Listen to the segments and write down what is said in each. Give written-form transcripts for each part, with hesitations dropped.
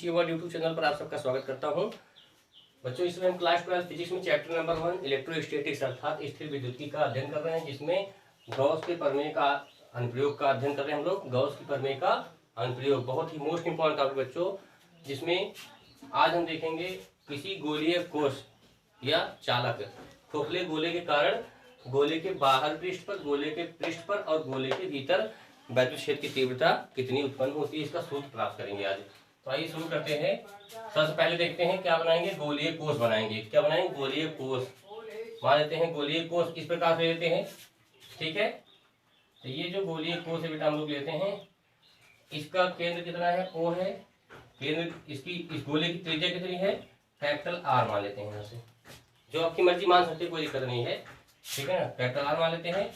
सी world YouTube channel पर आप सबका स्वागत करता हूं। बच्चों, इसमें हम क्लास 12 फिजिक्स में चैप्टर नंबर 1 इलेक्ट्रोस्टैटिक्स अर्थात स्थिर विद्युत्ति का अध्ययन कर रहे हैं, जिसमें गॉस के प्रमेय का अनुप्रयोग का अध्ययन कर रहे हैं हम लोग। गॉस के प्रमेय का अनुप्रयोग बहुत ही मोस्ट इंपॉर्टेंट टॉपिक बच्चों, जिसमें आज हम देखेंगे किसी गोलीय कोश या चालक खोखले गोले के कारण गोले के बाहर पृष्ठ पर, गोले के पृष्ठ पर और गोले के भीतर वैद्युत क्षेत्र की तीव्रता कितनी उत्पन्न होती है, इसका सूत्र प्राप्त करेंगे आज। तो आइए शुरू करते हैं। सबसे पहले देखते हैं क्या बनाएंगे, गोलीय कोश बनाएंगे। क्या बनाएंगे? गोलीय कोश। मान लेते हैं गोलीय कोश इस प्रकार से लेते हैं, ठीक है। तो ये जो गोलीय कोश है बेटा हम लोग लेते हैं, इसका केंद्र कितना है? O है। केंद्र इसकी इस गोले की त्रिज्या कितनी है? कैपिटल R मान लेते हैं यहाँ से, जो आपकी मर्जी मान सकते कोई दिक्कत नहीं है, ठीक है ना। कैपिटल R मान लेते हैं।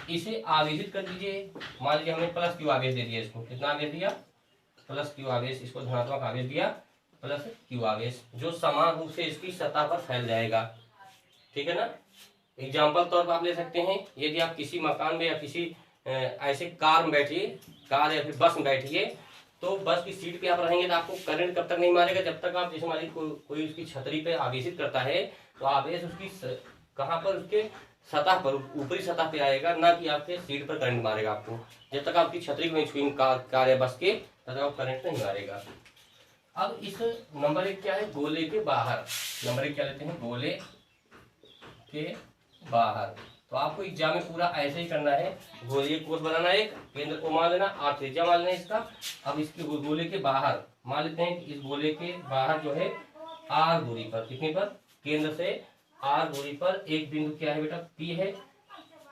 इसे आवेशित कर दीजिए। मान लीजिए हमने प्लस क्यू आवेश दे दिया, इसको कितना आवेश दिया? प्लस क्यू आवेश, इसको धनात्मक आवेश दिया, प्लस क्यू आवेश, जो समान रूप से इसकी सतह पर फैल जाएगा, ठीक है ना। एग्जाम्पल तौर पर आप ले सकते हैं, यदि आप किसी मकान में या किसी ऐसे कार में बैठिए, कार या फिर बस में बैठिए, तो बस की सीट पे आप रहेंगे तो आपको करंट कब तक नहीं मारेगा? जब तक आप जैसे मान कोई उसकी छतरी पे आवेशित करता है, तो आवेश उसकी कहाँ पर? उसके सतह पर, ऊपरी सतह पे आएगा, ना कि आपके सीट पर करंट मारेगा आपको। जब तक आपकी छतरी को नहीं छुएंगे कार या बस के, तब तक आप करंट नहीं मारेगा। अब इस नंबर 1 क्या है? गोले के बाहर। नंबर 1 क्या लेते हैं? गोले के बाहर। तो आपको एग्जाम में पूरा ऐसे ही करना है। गोलीय कोश बनाना, एक केंद्र को मान लेना, R त्रिज्या मान लेना इसका। अब इसके गोले के बाहर मान लेते हैं कि इस गोले के बाहर जो है R दूरी पर, कितनी पर? केंद्र से R दूरी पर एक बिंदु क्या है बेटा? P है।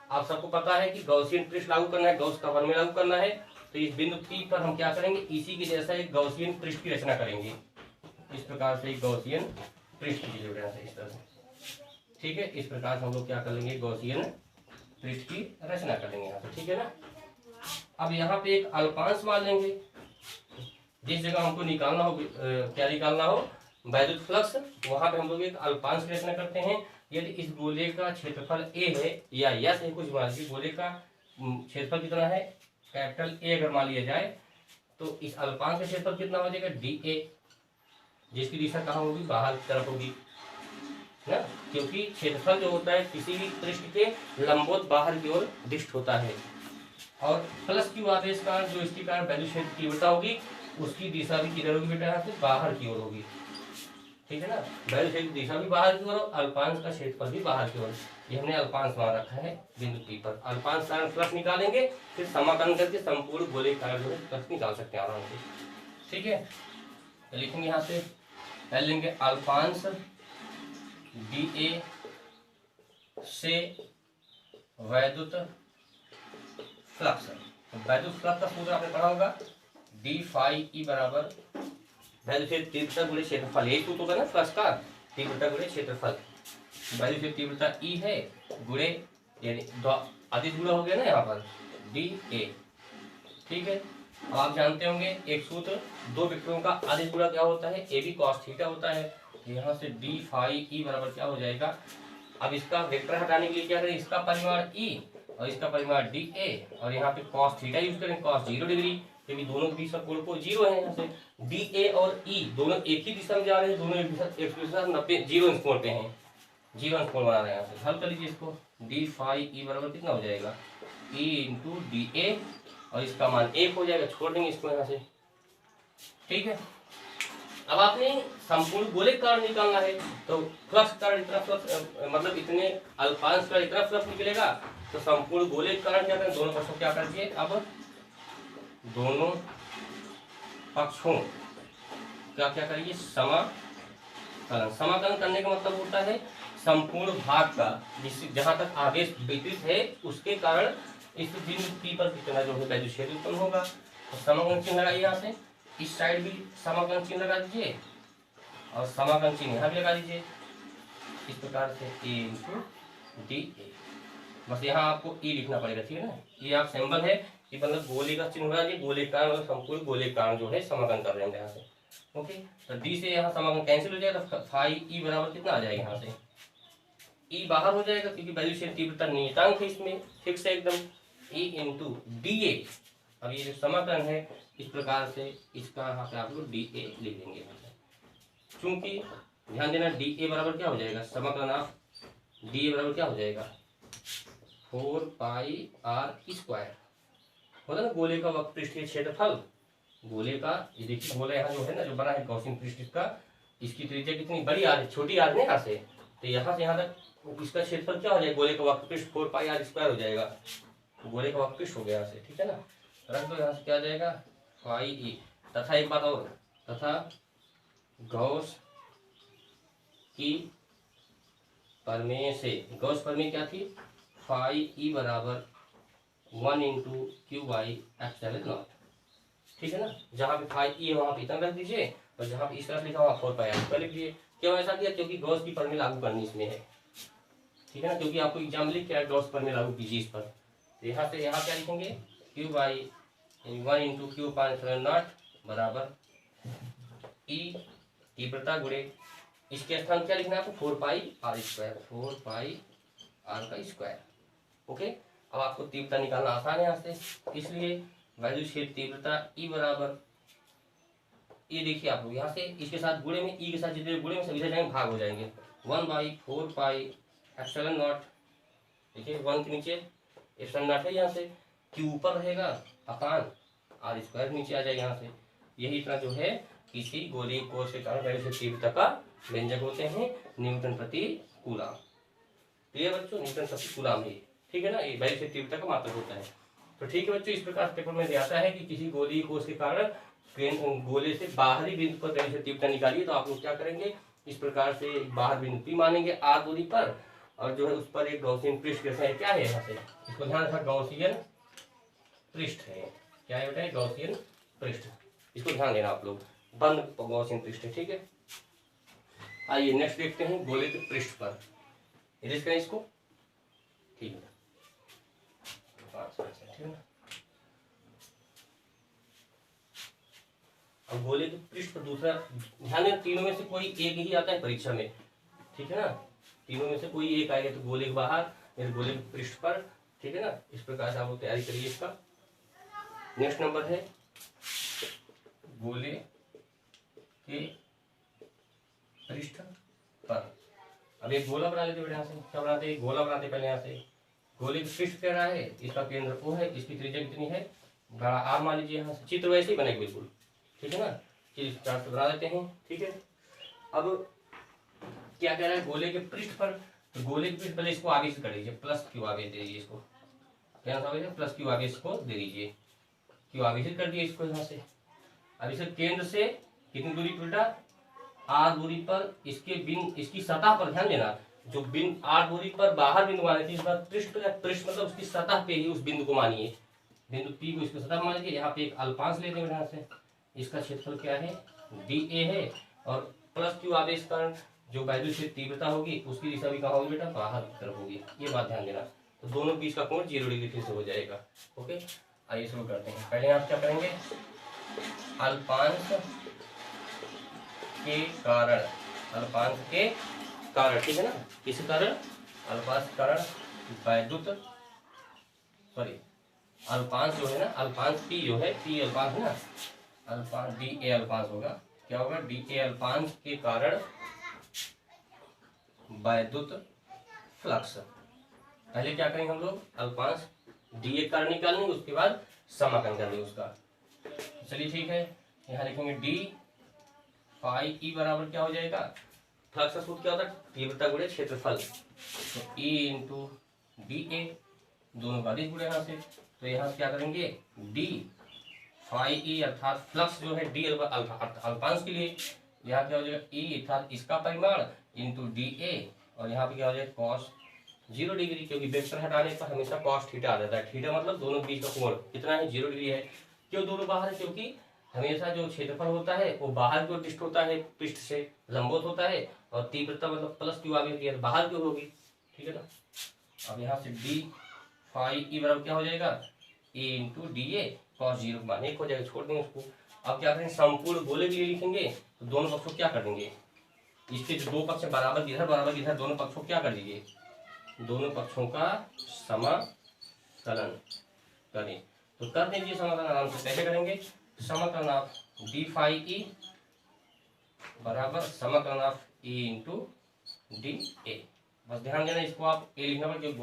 आप सबको पता है कि गॉसियन पृष्ठ लागू करना है, गॉस का प्रमेय लागू करना है। तो इस बिंदु P पर हम क्या करेंगे? इसी के जैसा एक गॉसियन पृष्ठ की रचना करेंगे। इस प्रकार से एक गॉसियन पृष्ठ की रचना इस तरह से, ठीक है। इस प्रकार से हम लोग क्या कर लेंगे? गॉसियन पृष्ठ की रचना कर लेंगे यहाँ पे, ठीक है ना। अब यहाँ पे एक अल्पांश मान लेंगे। जिस जगह हमको निकालना हो, क्या निकालना हो? वैद्युत फ्लक्स, वहां पे हम लोग एक अल्पांश की रचना करते हैं। यदि इस गोले का क्षेत्रफल A है या S है, कुछ मान लीजिए, गोले का क्षेत्रफल कितना है? कैपिटल A अगर मान लिया जाए, तो इस अल्पांश का क्षेत्रफल कितना हो जाएगा? DA, जिसकी दिशा कहाँ होगी? बाहर की तरफ होगी ना, क्योंकि क्षेत्रफल जो होता है किसी भी पृष्ठ के लंबवत बाहर की ओर दिष्ट होता है। और प्लस क्यू आवेश का जो इसके कारण वैद्युत क्षेत्र की तीव्रता होगी, उसकी दिशा भी किधर होगी बेटा? यहाँ से बाहर की ओर होगी, ठीक है ना। वैद्युत क्षेत्र की दिशा भी बाहर की ओर, अल्पांश का क्षेत्रफल भी बाहर की ओर। ये हमने अल्पांश मान रखा है बिंदु P पर। अल्पांश कारण फ्लक्स निकालेंगे, फिर समाकलन करके संपूर्ण गोले के कारण जो है फ्लक्स निकाल सकते हैं आराम से, ठीक है। तो लिखेंगे यहाँ से, पहले लेंगे अल्पांश DA से वैद्युत फ्लक्स। वैद्युत फ्लक्स का सूत्र आपने पढ़ा होगा, d फाई ई बराबर वैद्युत क्षेत्र तीव्रता गुणे क्षेत्रफल। यही सूत्र होगा ना फ्लक्स का, तीव्रता गुणे क्षेत्रफल। वैद्युत क्षेत्र तीव्रता E है, गुणे यानी अदिश गुणा हो गया ना यहाँ पर DA, ठीक है। अब आप जानते होंगे एक सूत्र, दो वेक्टरों का अदिश गुणा क्या होता है? AB cos थीटा होता है। यहाँ से d फाई ई बराबर क्या हो जाएगा? अब इसका वेक्टर हटाने के लिए क्या करें? इसका परिमाण E और इसका परिमाण DA, और यहाँ पे cos थीटा यूज करें, cos 0 डिग्री, क्योंकि दोनों के बीच का कोण को 0 है। यहाँ से DA और E दोनों एक ही दिशा में जा रहे हैं, दोनों एक दिशा 90 0 अंश कोण पे हैं, 0 अंश कोण बना रहे हैं। यहाँ से हल कर लीजिए इसको, d फाई ई बराबर कितना हो जाएगा? E इंटू DA, और इसका मान 1 हो जाएगा, छोड़ देंगे इसको यहाँ से, ठीक है। अब आपने संपूर्ण गोले का कारण निकालना है, तो फ्लक्स कारण इतना फ्लक्स, मतलब इतने अल्पांश का इतना फ्लक्स निकलेगा, तो संपूर्ण गोले के कारण क्या करें? दोनों पक्षों क्या कर दिए? अब दोनों पक्षों क्या क्या करिए? समाकलन। समाकलन करने का मतलब होता है संपूर्ण भाग का, जिस जहां तक आवेश वितरित है उसके कारण इस बिंदु P पर कितना जो है वैद्युत क्षेत्र उत्पन्न होगा। तो समाकलन चिन्ह लगाइए यहाँ से, इस साइड भी समाकलन चिन्ह लगा दीजिए, और समाकलन चिन्ह यहाँ भी लगा दीजिए, इस प्रकार से A इंटू DA। बस यहाँ आपको E लिखना पड़ेगा, ठीक है ना। ये आप सिंबल है, ये मतलब गोले का चिन्ह बना दिए, गोले का मतलब संपूर्ण गोले का जो है समाकलन कर रहे हैं यहाँ से, ओके। तो D से यहाँ समाकलन कैंसिल हो जाएगा, तो फाई E बराबर कितना आ जाएगा? यहाँ से E बाहर हो जाएगा, क्योंकि वैद्युत क्षेत्र तीव्रता नियतांक है इसमें, फिक्स है एकदम। E इंटू DA, अब ये जो समाकलन है इस प्रकार से इसका यहाँ पे आप लोग डी ए लिख देंगे। क्योंकि ध्यान देना डी ए बराबर क्या हो जाएगा, समाकलन ऑफ डी ए बराबर क्या हो जाएगा 4πr²। होता ना गोले का वक्र पृष्ठ के क्षेत्रफल, गोले का ये देखिए गोला यहाँ जो है ना जो बना है गॉसियन पृष्ठ का, इसकी त्रिज्या कितनी बड़ी आ रही, छोटी आ रही है यहाँ से, तो यहाँ से यहाँ तक इसका क्षेत्रफल क्या हो जाएगा गोले का वक्र पृष्ठ 4πr² हो जाएगा। गोले का वक्र पृष्ठ हो गया यहाँ से, ठीक है ना। रख दो यहाँ से क्या आ जाएगा πe। तथा एक बात और, तथा गॉस की प्रमेय से, गॉस प्रमेय क्या थी φe बराबर 1 × Q/ε0। ठीक है ना, जहाँ पे φe है वहाँ पे इतना रख दीजिए और जहाँ पे इस तरफ लिखा हुआ 4πr² लिख दीजिए। क्यों ऐसा किया, क्योंकि गॉस की प्रमेय लागू करनी इसमें है, ठीक है ना, क्योंकि आपको एग्जाम लिख क्या है गॉस प्रमेय लागू कीजिए इस पर। तो यहाँ से यहाँ क्या लिखेंगे Q/1 × Q/ε0 बराबर e तीव्रता गुणे इसके स्थान क्या लिखना है आपको 4πr², 4πr²। ओके, अब आपको तीव्रता निकालना आसान है यहाँ से, इसलिए वैल्यू क्षेत्र तीव्रता E बराबर, ये देखिए आप लोग यहाँ से इसके साथ गुणे में E के साथ जितने गुणे में सभी जाएंगे भाग हो जाएंगे 1/4πε0। देखिए 1 के नीचे ε0 है, यहाँ से Q ऊपर रहेगा अपान r² नीचे आ जाएगा यहाँ से। यही इतना जो है किसी गोलीय कोश के कारण वैल्यू क्षेत्र तीव्रता का व्यंजक होते हैं न्यूटन प्रति कूलम। ये बच्चों न्यूटन प्रति कूलम ही, ठीक है ना, ये वैल्यू क्षेत्र तीव्रता का मात्रक होता है। तो ठीक है बच्चों, इस प्रकार पेपर में आता है कि किसी गोलीय कोश के कारण गोले से बाहरी बिंदु पर वैल्यू क्षेत्र तीव्रता निकालिए, तो आप लोग क्या करेंगे इस प्रकार से बाहर बिंदु P मानेंगे r दूरी पर, और जो है उस पर एक गॉसियन पृष्ठ कैसे है, क्या है यहाँ से इसको ध्यान रखा, गॉसियन पृष्ठ है, क्या है बेटा गॉसियन पृष्ठ, इसको ध्यान देना आप लोग, बंद गॉसियन पृष्ठ है, ठीक है। आइए नेक्स्ट देखते हैं गोले के पृष्ठ पर, इरेज करें इसको, ठीक है, ठीक है ना। अब गोले के पृष्ठ पर दूसरा ध्यान देना, तीनों में से कोई एक ही आता है परीक्षा में, ठीक है ना, तीनों में से कोई एक आएगा, तो गोले के बाहर या गोले के पृष्ठ पर, ठीक है ना। इस प्रकार से आप लोग तैयारी करिए इसका। नेक्स्ट नंबर है गोले के पृष्ठ पर। अब एक गोला बना लेते बेटा, यहाँ से क्या बनाते हैं, गोला बनाते पहले यहाँ से। गोले के पृष्ठ कह रहा है, इसका केंद्र O है, इसकी त्रिज्या कितनी है, बड़ा R मान लीजिए। यहाँ से चित्र वैसे ही बनेगा बिल्कुल, ठीक है ना, इस प्रकार से बना देते हैं, ठीक है। अब क्या कह रहा है गोले के पृष्ठ पर, तो गोले के पृष्ठ पहले इसको आगे से कर लीजिए, +Q आगे दे दीजिए, इसको क्या +Q आगे इसको दे दीजिए, Q आगे से कर दिए इसको यहाँ से। अब इसे केंद्र से कितनी दूरी पर, R दूरी पर इसके बिंदु, इसकी सतह पर ध्यान देना, जो बिंदु R दूरी पर बाहर बिंदु माने थे, इस बार पृष्ठ मतलब उसकी सतह पे ही उस बिंदु को मानिए, बिंदु P को इसकी सतह मान लीजिए। यहाँ पे एक अल्पांश लेते हैं यहाँ से, इसका क्षेत्रफल क्या है dA है, और +Q आवेश कारण जो वैल्यू से तीव्रता होगी उसकी दिशा भी कहाँ होगी बेटा, बाहर की तरफ होगी, ये बात ध्यान देना। तो दोनों बीच का कोण 0 डिग्री फिर से हो जाएगा। ओके, आइए शुरू करते हैं। पहले आप क्या करेंगे, अल्पांश के कारण, अल्पांश के कारण, ठीक है ना, किस कारण, अल्पांश के कारण वैद्युत, सॉरी अल्पांश जो है ना, अल्पांश P जो है, P अल्पांश है ना, अल्पांश dA अल्पांश होगा, क्या होगा dA अल्पांश के कारण वैद्युत फ्लक्स। पहले क्या करेंगे हम लोग, अल्पांश dA कारण निकालेंगे, उसके बाद समाकलन करेंगे उसका। चलिए ठीक है, यहाँ लिखेंगे d φe बराबर क्या हो जाएगा, फ्लक्स का सूत्र क्या होता है, तीव्रता गुणे क्षेत्रफल, तो E × dA, दोनों का अधिक गुणे यहाँ से, तो यहाँ से क्या करेंगे d φe अर्थात फ्लक्स जो है d अल्पांश के लिए, यहाँ क्या हो जाएगा E अर्थात इसका परिमाण × dA, और यहाँ पे क्या हो जाएगा cos 0 डिग्री, क्योंकि वेक्टर हटाने पर हमेशा cos थीटा आ जाता है। थीटा मतलब दोनों बीच का कोण कितना है, 0 डिग्री है। क्यों दोनों बाहर है, क्योंकि हमेशा जो क्षेत्रफल होता है वो बाहर की ओर दृष्ट होता है, पृष्ठ से लंबवत होता है, और तीव्रता मतलब +Q आगे होती है, बाहर की ओर होगी, ठीक है ना। अब यहाँ से d φe बराबर क्या हो जाएगा, A × dA cos 0 मान 1 हो जाएगा, छोड़ देंगे उसको। अब क्या करेंगे, संपूर्ण गोले के लिए लिखेंगे, तो दोनों पक्षों को क्या कर देंगे, इसके जो दो पक्ष बराबर इधर दोनों पक्षों को क्या कर दीजिए, दोनों पक्षों का समाकलन करें। तो कर दीजिए समाकलन आराम से। कैसे करेंगे? समाकलन ऑफ डी फाई ई बराबर समाकलन of E into D A. बस ध्यान देना, इसको आप ए लिखना पड़ेगा क्योंकि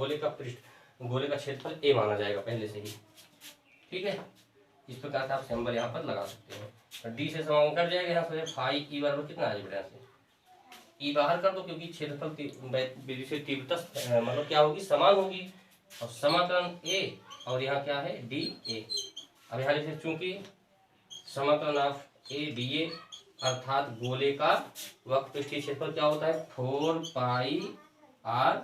गोले का क्षेत्रफल ए माना जाएगा पहले से ही। ठीक है, इस प्रकार से आप सिंबल यहाँ पर लगा सकते हैं। और डी से समाकलन कर जाएगा, यहाँ से फाई ई बराबर कितना आ जाएगा, से ई बाहर कर दो क्योंकि क्षेत्रफल विधि से तीव्रता मतलब क्या होगी, समान होगी। और समाकलन ए और यहाँ क्या है, डी ए। अब यहाँ लिखे चूंकि समाकलन ऑफ ए डी ए अर्थात गोले का वक्र पृष्ठीय क्षेत्रफल क्या होता है, 4 पाई आर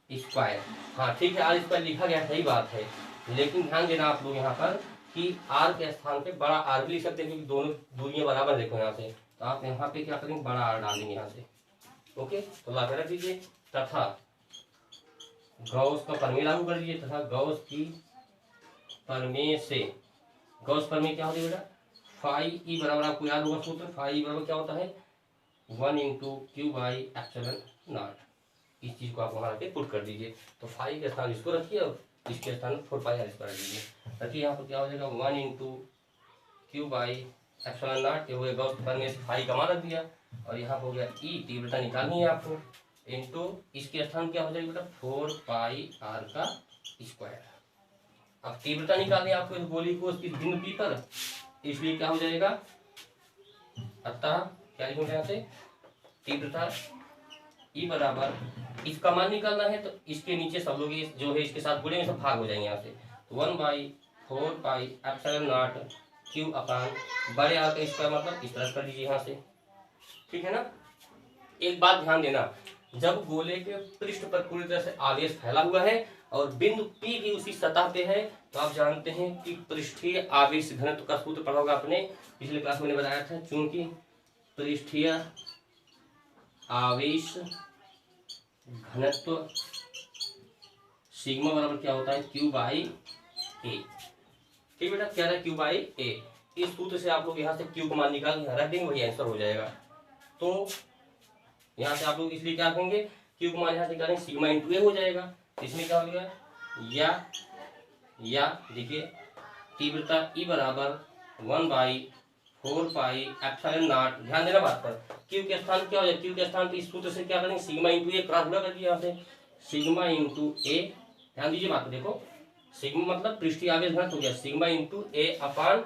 स्क्वायर। हाँ ठीक है, आर स्क्वायर लिखा गया, सही बात है, लेकिन ध्यान देना आप लोग यहाँ पर कि आर के स्थान पे बड़ा आर भी लिख सकते हैं क्योंकि दोनों दूरियां बराबर देखो यहाँ से। तो आप यहाँ पे क्या करेंगे, बड़ा आर डालेंगे यहाँ से। ओके, तो ला कर रख दीजिए तथा गॉस का प्रमेय लागू कर दीजिए तथा गॉस की प्रमेय से, गॉस प्रमेय क्या होती है बेटा, फाई ई बराबर आपको याद होगा सूत्र, फाई ई बराबर क्या होता है 1 into Q by epsilon not. इस चीज को आप वहां रखे पुट कर दीजिए। तो फाई के स्थान इसको रखिए और इसके स्थान 4 पाई आर स्क्वायर दीजिए। रखिए यहाँ पर क्या हो जाएगा 1 into Q by epsilon not, ये हो गया गॉस के प्रमेय से फाई का मान रख दिया। और यहाँ हो गया ई, तीव्रता निकालनी है आपको, इंटू इसके स्थान क्या हो जाएगा बेटा 4 पाई आर का स्क्वायर। अब तीव्रता निकालनी है आपको इस गोली को उसकी बिंदु पी पर, इसलिए क्या हो जाएगा, अतः क्या लिखूंगा यहाँ से, तीव्रता ई बराबर, इसका मान निकालना है तो इसके नीचे सब लोग जो है इसके साथ गुणेंगे, सब भाग हो जाएंगे यहाँ से। 1/4 पाई एप्सिलॉन नॉट क्यू अपान बड़े आर का स्क्वायर, मतलब इस तरह कर दीजिए यहाँ से। ठीक है ना। एक बात ध्यान देना, जब गोले के पृष्ठ पर पूरी तरह से आवेश फैला हुआ है और बिंदु P की उसी सतह पे है, तो आप जानते हैं कि पृष्ठीय आवेश घनत्व का सूत्र पढ़ा होगा आपने, पिछले क्लास में मैंने बताया था। चूंकि पृष्ठीय आवेश घनत्व सिग्मा बराबर क्या होता है, Q बाई ए। ठीक बेटा, क्या है Q बाई ए। इस सूत्र से आप लोग यहाँ से Q को मान निकाल रख देंगे, वही आंसर हो जाएगा। तो यहाँ से आप लोग इसलिए क्या करेंगे, Q को मान यहाँ से निकालेंगे, सिग्मा इंटू ए हो जाएगा। इसमें क्या हो गया, या देखिए तीव्रता ई बराबर 1/4 पाई एप्सिलॉन नॉट। ध्यान देना बात पर, Q के स्थान क्या हो जाए, Q के स्थान पे इस सूत्र से क्या करेंगे, सिग्मा इंटू ए क्रॉस गुणा कर दिया यहाँ से, सिग्मा इंटू ए। ध्यान दीजिए बात पर, देखो सिग्मा मतलब पृष्ठीय आवेश घनत्व हो गया, सिग्मा इंटू ए अपान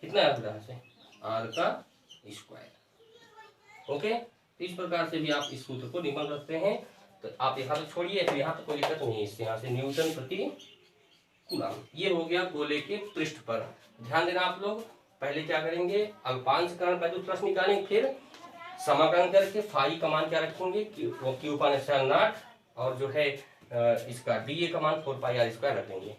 कितना है यहाँ से आर का स्क्वायर। ओके, इस प्रकार से भी आप इस सूत्र को निकाल सकते हैं। तो आप यहाँ पे छोड़िए, तो यहाँ पे कोई दिक्कत नहीं है, इससे यहाँ से न्यूटन प्रति कूलम। ये हो गया गोले के पृष्ठ पर। ध्यान देना आप लोग, पहले क्या करेंगे, अल्पांशकरण प्रश्न निकालेंगे, फिर समाकलन करके फाई का मान क्या रखेंगे, क्यू पान एप्सिलॉन नॉट, और जो है इसका डी ए का मान 4 पाई आर स्क्वायर रखेंगे।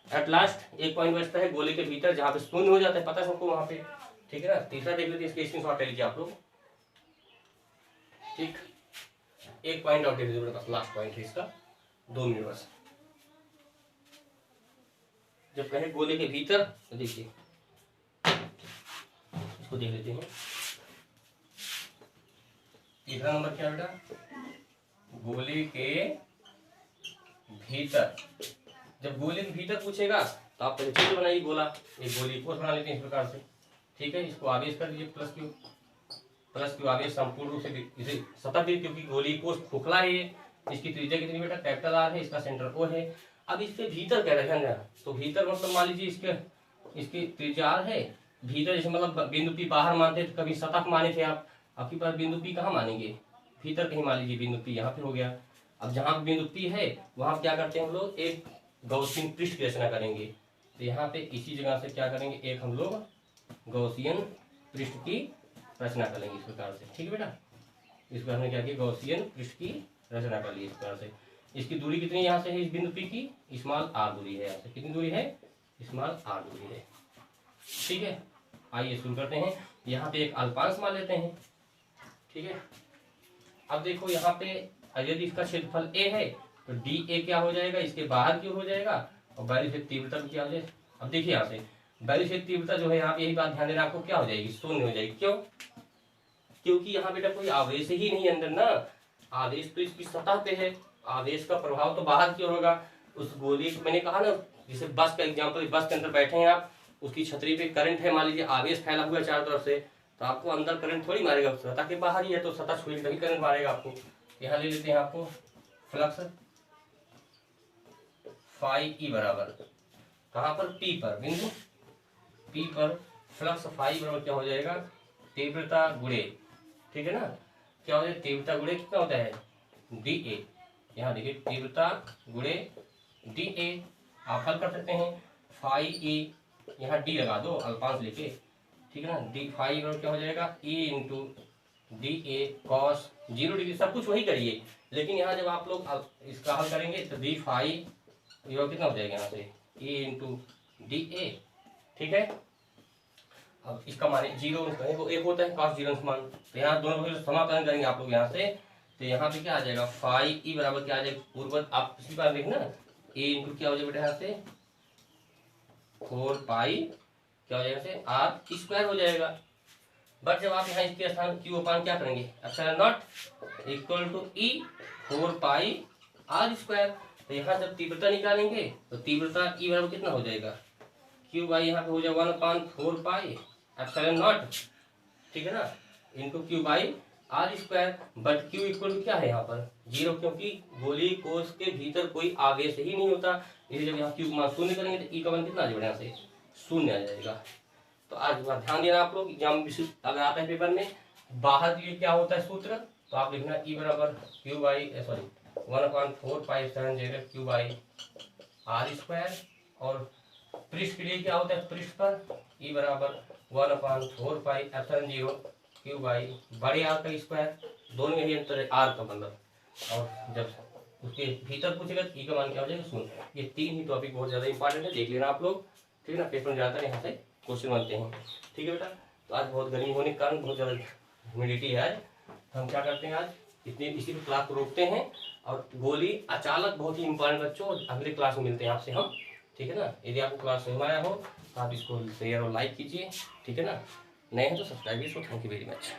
एट लास्ट एक पॉइंट बचता है गोले के भीतर, जहाँ पे शून्य हो जाता है, पता है सबको वहां पे। ठीक है ना, तीसरा देख लेते इसके स्क्रीनशॉट ले लीजिए आप लोग। ठीक, एक पॉइंट और देख लीजिए, बस लास्ट पॉइंट है इसका, 2 मिनट बस। जब कहे गोले के भीतर, तो देखिए इसको देख लेते हैं। तीसरा नंबर क्या बेटा, गोले के भीतर। जब गोले के भीतर पूछेगा तो आप पहले चित्र बनाइए, गोला एक गोली कोष बना लेते हैं इस प्रकार से। ठीक है, इसको आवेश कर दीजिए प्लस क्यू आवेश संपूर्ण रूप से इसे सतह भी, क्योंकि गोली कोष खोखला है, इसकी त्रिज्या कितनी बेटा, कैपिटल आर है, इसका सेंटर ओ है। अब इसके भीतर कह रहे हैं, तो भीतर मतलब मान लीजिए इसकी त्रिज्या आर है, भीतर जैसे मतलब बिंदु पी बाहर मानते थे, कभी सतह माने थे आप, आपके पास बिंदु पी कहाँ मानेंगे, भीतर कहीं मान लीजिए बिंदु पी यहाँ पे हो गया। अब जहाँ बिंदु पी है वहां क्या करते हैं हम लोग, एक गॉसियन पृष्ठ की रचना करेंगे। तो यहाँ पे इसी जगह से क्या करेंगे, एक हम लोग गॉसियन पृष्ठ की रचना करेंगे इस प्रकार से। ठीक है बेटा, इस पर हमने क्या किया, गॉसियन पृष्ठ की रचना कर ली इस प्रकार से। इसकी दूरी कितनी यहाँ से है, इस बिंदु पी की स्मॉल आर दूरी है, यहाँ से कितनी दूरी है, स्मॉल आर दूरी है। ठीक है, आइए शुरू करते हैं। यहाँ पे एक अल्पांश मान लेते हैं। ठीक है, अब देखो यहाँ पे यदि इसका क्षेत्रफल ए है तो डी ए क्या हो जाएगा, इसके बाहर क्यों हो जाएगा, और वायु क्षेत्र तीव्रता क्या हो जाएगी। अब देखिए यहाँ से वायु क्षेत्र तीव्रता जो है, यहाँ पे यही बात ध्यान देना आपको, क्या हो जाएगी, शून्य हो जाएगी। क्यों, क्योंकि यहाँ बेटा कोई आवेश ही नहीं अंदर ना, आवेश तो इसकी सतह पे है, आवेश का प्रभाव तो बाहर की ओर होगा। उस गोली मैंने कहा ना जैसे बस का एग्जाम्पल, बस के अंदर बैठे हैं आप, उसकी छतरी पे करंट है, मान लीजिए आवेश फैला हुआ है चारों तरफ से, तो आपको अंदर करंट थोड़ी मारेगा, उस सतह के बाहर ही है तो सतह छुएगी तभी करंट मारेगा आपको। यहाँ ले लेते हैं आपको फ्लक्स फाई ई बराबर कहाँ पर, पी पर, बिंदु पी पर फ्लक्स फाई बराबर क्या हो जाएगा, तीव्रता गुणे, ठीक है ना, क्या हो जाएगा, तीव्रता गुणे कितना होता है, डी ए। यहाँ देखिए तीव्रता गुणे डी ए, आप हल कर सकते हैं, फाई ए, यहाँ डी लगा दो अल्पांश लेके, ठीक है ना, डी फाई बराबर क्या हो जाएगा, E into D A cos 0 degree, सब कुछ वही करिए, लेकिन यहाँ जब आप लोग इसका हल करेंगे तो डी फाई ये कितना हो जाएगा यहाँ से, ए इंटू डी ए, ठीक है। अब इसका मान 0 वो एक होता है cos 0 मान, तो यहाँ दोनों को समाकलन करेंगे आप लोग यहाँ से, तो यहाँ पे क्या आ जाएगा, फाई ई बराबर क्या आ जाएगा, पूर्व आप पिछली बार देखना, ए इंटू क्या हो जाएगा बेटा यहाँ से 4 पाई क्या हो जाएगा से आर स्क्वायर हो जाएगा। बट जब आप यहाँ इसके स्थान क्यू अपान क्या करेंगे, epsilon not equal to E 4 pi R square, तो यहाँ जब तीव्रता निकालेंगे तो तीव्रता ई बराबर कितना हो जाएगा, क्यू बाई यहाँ पे हो जाएगा 1/4 पाई एप्सिलॉन नॉट, ठीक है ना, into Q by R square. But Q equal to क्या है यहाँ पर 0, क्योंकि गोलीय कोश के भीतर कोई आवेश ही नहीं होता, इसलिए जब यहाँ क्यू मान शून्य करेंगे तो ई का मान कितना आ जाएगा, यहाँ से शून्य आ जाएगा। तो आज ध्यान देना आप लोग, एग्जाम अगर आता है पेपर में बाहर के लिए क्या होता है सूत्र, तो आप लिखना ई बराबर Q by 1/4 pi epsilon 0 Q by R square, और पृष्ठ के लिए क्या होता है, पृष्ठ पर ई बराबर 1/4 पाई एप्सिलॉन 0 क्यू बाई बड़े आर का स्क्वायर, दोनों में ही अंतर है आर का मतलब, और जब उसके भीतर पूछेगा ई का मान क्या हो जाएगा शून्य। ये 3 ही टॉपिक बहुत ज़्यादा इंपॉर्टेंट है, देख लेना आप लोग, ठीक है ना, पेपर में ज़्यादातर यहाँ से क्वेश्चन बनते हैं, ठीक है बेटा। तो आज बहुत गर्मी होने के कारण बहुत ज़्यादा ह्यूमिडिटी है आज, हम क्या करते हैं आज इसी क्लास को रोकते हैं, और गोली अचालक बहुत ही इंपॉर्टेंट बच्चों, अगले क्लास में मिलते हैं आपसे हम, ठीक है ना। यदि आपको क्लास समझ आया हो तो आप इसको शेयर और लाइक कीजिए, ठीक है ना, नए हैं तो सब्सक्राइब कीजिए। Thank you very much.